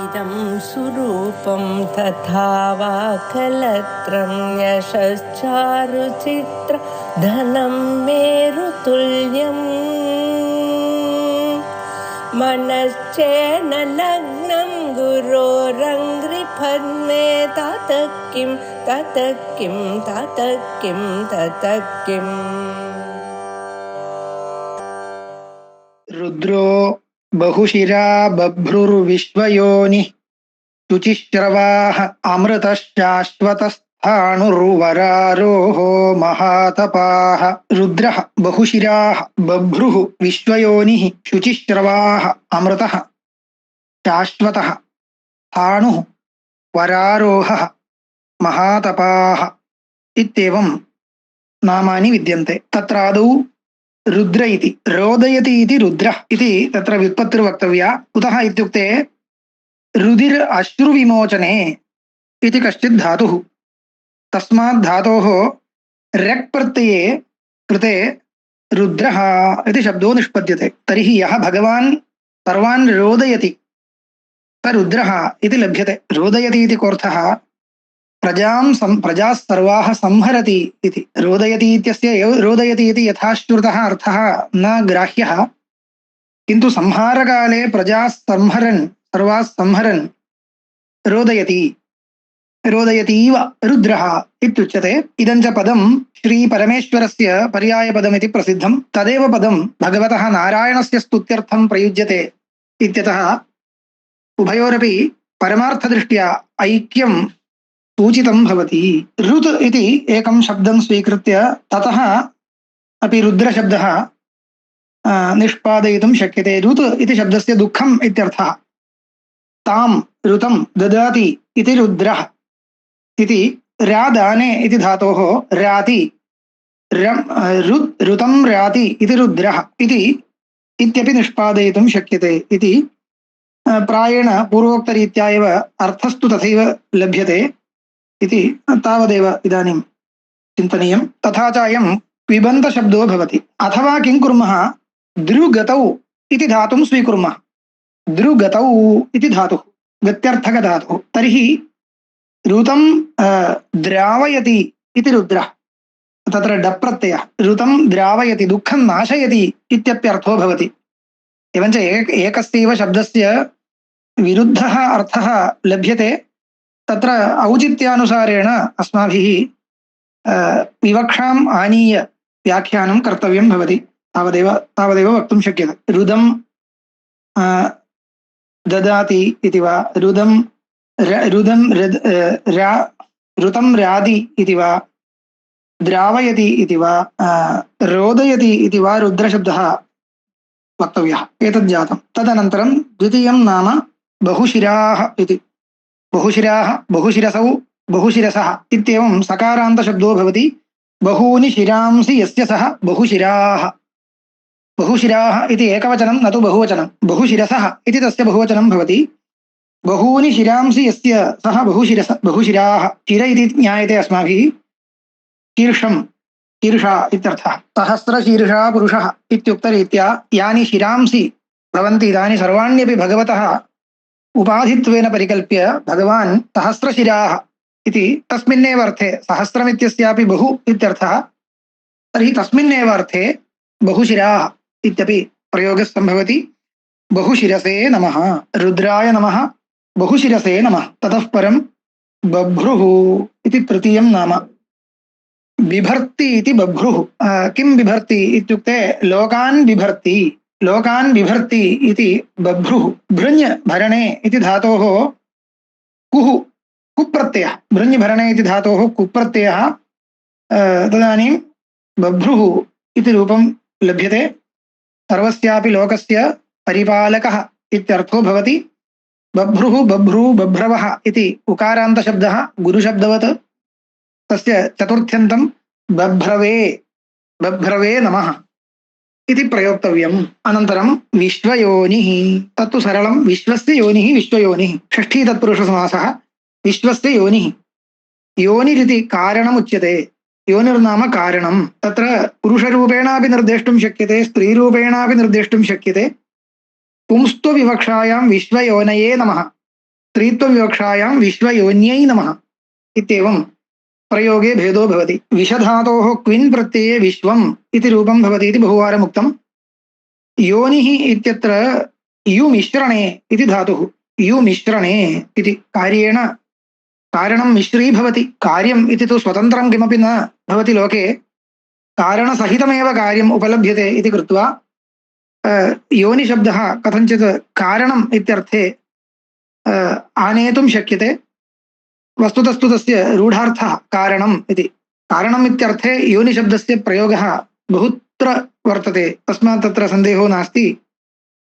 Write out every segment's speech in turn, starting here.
इदं सुरूपं तथा वा कलत्रं यशश्चारुचित्र धनं मेरुतुल्यम् मनश्चेन लग्नं गुरोरङ्घ्रिपद्मे ततः किं ततः किं ततः किं ततः किम् रुद्रो बहुशिरा बभ्रुर्विश्वयोनिः शुचिश्रवाः अमृतश्शाश्वतस्थाणुर्वरारोहो महातपाः। रुद्रः बहुशिराः बभ्रुः विश्वयोनिः शुचिश्रवाः अमृतः शाश्वतः स्थाणुः वरारोहः महातपाः इत्येवं नामानि विद्यन्ते। तत्रादौ रुद्र इति रोदयति इति रुद्रः इति तत्र व्युत्पत्तिर्वक्तव्या। कुतः इत्युक्ते रुधिर अश्रुविमोचने इति कश्चित् धातुः। तस्मात् धातोः रेक् प्रत्यये कृते रुद्रः इति शब्दो निष्पद्यते। तर्हि यः भगवान् सर्वान् रोदयति स रुद्रः इति लभ्यते। रोदयति इति कोऽर्थः? प्रजाः सर्वाः संहरति इति। रोदयति इत्यस्य रोदयति इति यथाश्रुतः अर्थः न ग्राह्यः, किन्तु संहारकाले प्रजाः सर्वाः संहरन् रोदयति रोदयतीव रुद्रः इत्युच्यते। इदं च पदं श्रीपरमेश्वरस्य पर्यायपदमिति प्रसिद्धं। तदेव पदं भगवतः नारायणस्य स्तुत्यर्थं प्रयुज्यते इत्यतः उभयोरपि परमार्थदृष्ट्या ऐक्यं सूचितं भवति। रुत् इति एकं शब्दं स्वीकृत्य ततः अपि रुद्रशब्दः निष्पादयितुं शक्यते। रुत् इति शब्दस्य दुःखम् इत्यर्थः। तां ऋतं ददाति इति रुद्रः इति रादाने इति धातोः राति ऋतं राति इति रुद्रः इति इत्यपि निष्पादयितुं शक्यते इति प्रायेण पूर्वोक्तरीत्या एव अर्थस्तु तथैव लभ्यते इति तावदेव इदानीं चिन्तनीयं। तथा च अयं क्विबन्तशब्दो भवति। अथवा किं कुर्मः, द्रुगतौ इति धातुं स्वीकुर्मः। द्रुगतौ इति धातुः गत्यर्थकधातुः। तर्हि ऋतं द्रावयति इति रुद्रः, तत्र डप्रत्ययः। ऋतं द्रावयति दुःखं नाशयति इत्यप्यर्थो भवति। एवञ्च एकस्यैव शब्दस्य विरुद्धः अर्थः लभ्यते। तत्र औचित्यानुसारेण अस्माभिः विवक्षाम् आनीय व्याख्यानं कर्तव्यं भवति। तावदेव वक्तुं शक्यते। रुदं ददाति इति वा, ऋतं रादि इति वा, द्रावयति इति वा, रोदयति इति वा रुद्रशब्दः वक्तव्यः। एतज्जातं। तदनन्तरं द्वितीयं नाम बहुशिराः इति। बहुशिराः, बहुशिरसौ, बहुशिरसः इत्येवं सकारान्तशब्दो भवति। बहूनि शिरांसि यस्य सः बहुशिराः। बहुशिराः इति एकवचनं, न तु बहुवचनं। बहुशिरसः इति तस्य बहुवचनं भवति। बहूनि शिरांसि यस्य सः बहुशिराः। शिर इति ज्ञायते अस्माभिः शीर्षा इत्यर्थः। सहस्रशीर्षा पुरुषः इत्युक्तरीत्या यानि शिरांसि भवन्ति तानि सर्वाण्यपि भगवतः उपाधित्वेन परिकल्प्य भगवान् सहस्रशिराः इति तस्मिन्नेव अर्थे, सहस्रमित्यस्यापि बहु इत्यर्थः, तर्हि तस्मिन्नेव अर्थे बहुशिराः इत्यपि प्रयोगः सम्भवति। बहुशिरसे नमः, रुद्राय नमः, बहुशिरसे नमः। ततः परं बभ्रुः इति तृतीयं नाम। बिभर्ति इति बभ्रुः। किं बिभर्ति इत्युक्ते लोकान् बिभर्ति। लोकान् बिभर्ति इति बभ्रुः। भृञ् भरणे इति धातोः कुप्रत्ययः। भृञ् भरणे इति धातोः कुप्रत्ययः। तदानीं बभ्रुः इति रूपं लभ्यते। सर्वस्यापि लोकस्य परिपालकः इत्यर्थो भवति। बभ्रुः, बभ्रू, बभ्रवः इति उकारान्तशब्दः गुरुशब्दवत्। तस्य चतुर्थ्यन्तं बभ्रवे नमः इति प्रयोक्तव्यम्। अनन्तरं विश्वयोनिः, तत्तु सरलं। विश्वस्य योनिः, विश्वयोनिः। षष्ठी तत्पुरुषसमासः। विश्वस्य योनिः। योनिरिति कारणमुच्यते। योनिर्नाम कारणं। तत्र पुरुषरूपेणापि निर्देष्टुं शक्यते, स्त्रीरूपेणापि निर्देष्टुं शक्यते। पुंस्त्वविवक्षायां विश्वयोनये नमः स्त्रीत्वविवक्षायां विश्वयोन्यै नमः इत्येवं प्रयोगे भेदो भवति। विषधातोः क्विन् प्रत्यये विश्वम् इति रूपं भवति इति बहुवारम् उक्तं। योनिः इत्यत्र युमिश्रणे इति धातुः, युमिश्रणे इति कार्येण कारणं मिश्री भवति। कार्यम् इति तु स्वतन्त्रं किमपि न भवति लोके, कारणसहितमेव कार्यम् उपलभ्यते इति कृत्वा योनिशब्दः कथञ्चित् कारणम् इत्यर्थे आनेतुं शक्यते। वस्तुतस्तु तस्य रूढार्थः कारणम् इति। कारणम् इत्यर्थे योनिशब्दस्य प्रयोगः बहुत्र वर्तते, तस्मात् तत्र सन्देहो नास्ति।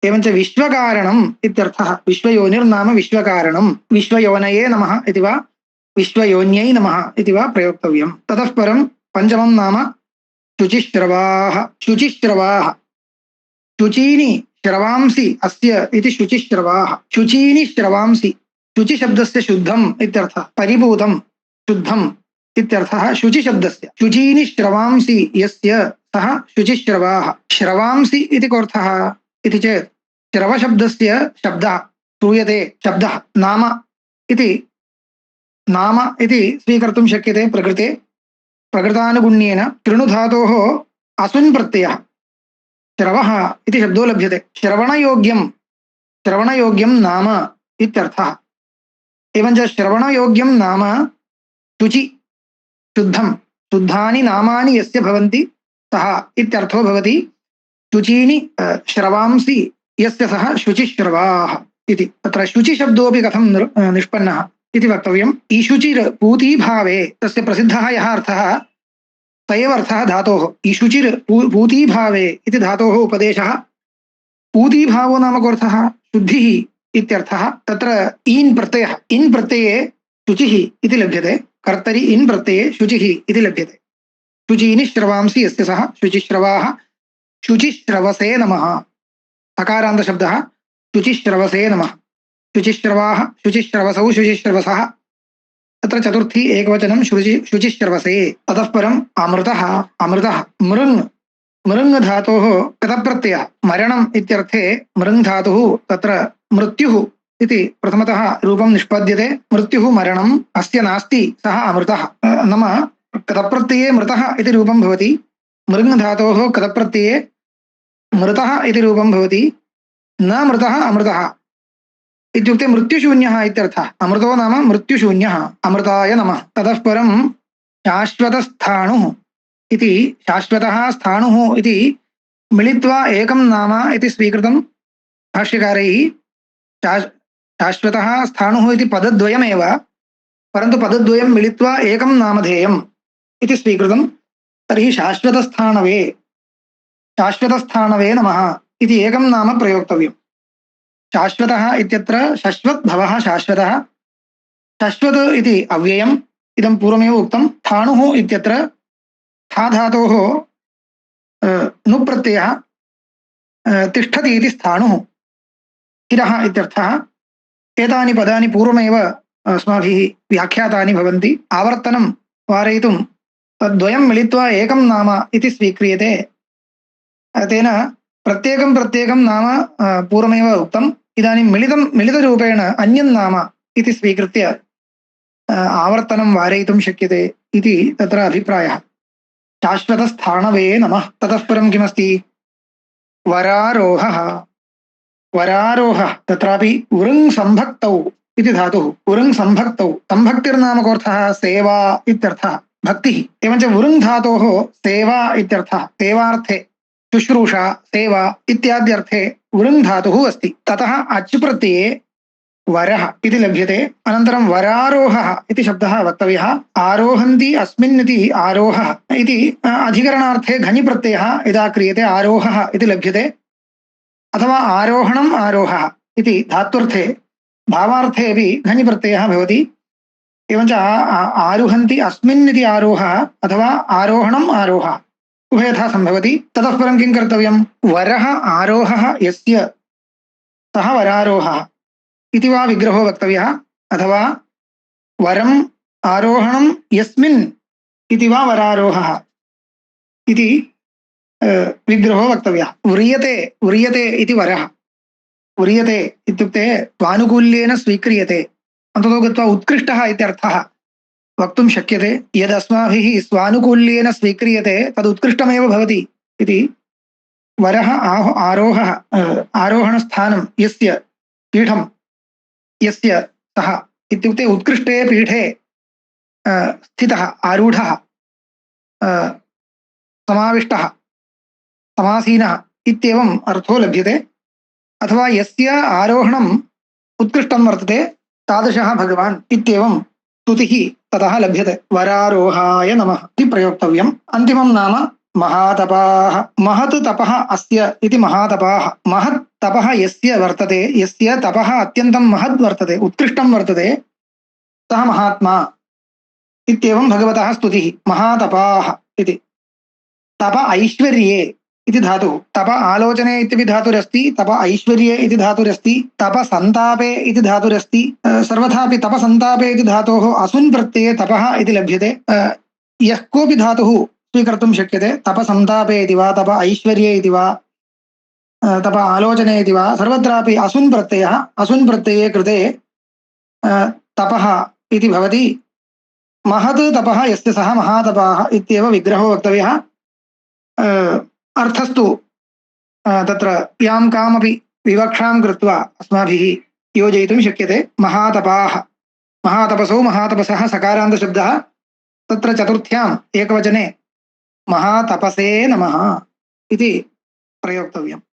एवञ्च विश्वकारणम् इत्यर्थः, विश्वयोनिर्नाम विश्वकारणं, विश्वयोनये नमः इति वा विश्वयोन्यै नमः इति वा प्रयोक्तव्यं। ततः परं पञ्चमं नाम शुचिश्रवाः। शुचिश्रवाः, शुचीनि श्रवांसि अस्य इति शुचिश्रवाः। शुचीनि श्रवांसि, शुचिशब्दस्य शुद्धम् इत्यर्थः, परिपूतं शुद्धम् इत्यर्थः शुचिशब्दस्य। शुचीनि श्रवांसि यस्य सः शुचिश्रवाः। श्रवांसि इति कोऽर्थः इति चेत् श्रवशब्दस्य शब्दः श्रूयते, शब्दः नाम इति स्वीकर्तुं शक्यते प्रकृते। प्रकृतानुगुण्येन कृणुधातोः असुन् प्रत्ययः श्रवः इति शब्दो लभ्यते। श्रवणयोग्यं नाम इत्यर्थः। एवञ्च श्रवणयोग्यं नाम शुचि, शुद्धं, शुद्धानि नामानि यस्य भवन्ति सः इत्यर्थो भवति। शुचीनि श्रवांसि यस्य सः शुचिश्रवाः इति। तत्र शुचिशब्दोऽपि कथं निष्पन्नः इति वक्तव्यम्। ईशुचिर् पूतीभावे, तस्य प्रसिद्धः यः अर्थः स एव अर्थः धातोः। ईशुचिर् पूतीभावे इति धातोः उपदेशः। पूतीभावो नाम कोऽर्थः? शुद्धिः इत्यर्थः। तत्र ईन् प्रत्ययः, इन् प्रत्यये शुचिः इति लभ्यते। कर्तरि इन् प्रत्यये शुचिः इति लभ्यते। शुचीनि श्रवांसि यस्य सः शुचिश्रवाः। शुचिश्रवसे नमः, सकारान्तशब्दः, शुचिश्रवसे नमः। शुचिश्रवाः, शुचिश्रवसौ, शुचिश्रवसः। तत्र चतुर्थी एकवचनं शुचिश्रवसे। ततः परम् अमृतः। अमृतः मृङ्, मृङ् धातोः कृतप्रत्ययः, मरणम् इत्यर्थे मृङ् धातुः तत्र मृत्युः इति प्रथमतः रूपं निष्पद्यते। मृत्युः मरणम् अस्य नास्ति, सः अमृतः। नाम कृतप्रत्यये मृतः इति रूपं भवति। मृङ् धातोः कृतप्रत्यये मृतः इति रूपं भवति। न मृतः अमृतः इत्युक्ते मृत्युशून्यः इत्यर्थः। अमृतो नाम मृत्युशून्यः। अमृताय नमः। ततः परं शाश्वतस्थाणुः इति, शाश्वतः स्थाणुः इति मिलित्वा एकं नाम इति स्वीकृतं भाष्यकारैः। शाश्वतः स्थाणुः इति पदद्वयमेव, परन्तु पदद्वयं मिलित्वा एकं नामधेयम् इति स्वीकृतं। तर्हि शाश्वतस्थाणवे, शाश्वतस्थाणवे नमः इति एकं नाम प्रयोक्तव्यम्। शाश्वतः इत्यत्र शश्वत् भवः शाश्वतः। शश्वत् इति अव्ययम्, इदं पूर्वमेव उक्तं। स्थाणुः इत्यत्र था धातोः नुप्रत्ययः तिष्ठति इति स्थाणुः, स्थिरः इत्यर्थः। एतानि पदानि पूर्वमेव अस्माभिः व्याख्यातानि भवन्ति। आवर्तनं वारयितुं तद्वयं मिलित्वा एकं नाम इति स्वीक्रियते। तेन प्रत्येकं नाम पूर्वमेव उक्तम्। इदानीं मिलितरूपेण अन्यं नाम इति स्वीकृत्य आवर्तनं वारयितुं शक्यते इति तत्र अभिप्रायः। शाश्वतस्थाणवे नमः। ततः परं किमस्ति? वरारोहः। वरारोहः तत्रापि वृङ् सम्भक्तौ इति धातुः। वृङ् सम्भक्तौ, सम्भक्तिर्नाम कोऽर्थः? सेवा इत्यर्थः, भक्तिः। एवञ्च वृङ् धातोः सेवा इत्यर्थः, सेवार्थे, शुश्रूषा, सेवा इत्याद्यर्थे वृङ् धातुः अस्ति। ततः अच् प्रत्यये वरः इति लभ्यते। अनन्तरं वरारोहः इति शब्दः वक्तव्यः। आरोहन्ति अस्मिन् इति आरोहः इति अधिकरणार्थे घञि प्रत्ययः यदा क्रियते आरोहः इति लभ्यते। अथवा आरोहणम् आरोहः इति धात्वर्थे, भावार्थे अपि घञि प्रत्ययः भवति। एवञ्च आरुहन्ति अस्मिन् इति आरोहः अथवा आरोहणम् आरोहः उभयथा सम्भवति। ततः परं किं कर्तव्यं? वरः आरोहः यस्य सः वरारोहः इति वा विग्रहो वक्तव्यः, अथवा वरम् आरोहणं यस्मिन् इति वा वरारोहः इति विग्रहो वक्तव्यः। व्रियते, व्रियते इति वरः। व्रियते इत्युक्ते स्वानुकूल्येन स्वीक्रियते अन्ततो गत्वा उत्कृष्टः इत्यर्थः वक्तुं शक्यते। यदस्माभिः स्वानुकूल्येन स्वीक्रियते तदुत्कृष्टमेव भवति इति। वरः आरोहणस्थानं यस्य पीठं यस्य सः इत्युक्ते उत्कृष्टे पीठे स्थितः आरूढः समाविष्टः समासीनः इत्येवम् अर्थो लभ्यते। अथवा यस्य आरोहणम् उत्कृष्टं वर्तते तादृशः भगवान् इत्येवं स्तुतिः ततः लभ्यते। वरारोहाय नमः इति प्रयोक्तव्यम्। अन्तिमं नाम महातपाः। महत् तपः अस्य इति महातपाः। महत् तपः यस्य वर्तते, यस्य तपः अत्यन्तं महद् वर्तते, उत्कृष्टं वर्तते, सः महात्मा इत्येवं भगवतः स्तुतिः। महातपाः इति। तप ऐश्वर्ये इति धातुः। तप आलोचने इत्यपि धातुरस्ति, तप ऐश्वर्ये इति धातुरस्ति, तप सन्तापे इति धातुरस्ति। सर्वथापि तप सन्तापे इति धातोः असुन् प्रत्यये तपः इति लभ्यते। यः कोऽपि धातुः स्वीकर्तुं शक्यते। तप सन्तापे इति वा, तप ऐश्वर्ये इति वा, तप आलोचने इति वा, सर्वत्रापि असुन् प्रत्ययः। असुन् प्रत्यये कृते तपः इति भवति। महत् तपः यस्य सः महातपाः इत्येव विग्रहो वक्तव्यः। अर्थस्तु तत्र यां कामपि विवक्षां कृत्वा अस्माभिः योजयितुं शक्यते। महातपाः, महातपसौ महातपसः सकारान्तशब्दः। तत्र चतुर्थ्याम् एकवचने महातपसे नमः इति प्रयोक्तव्यम्।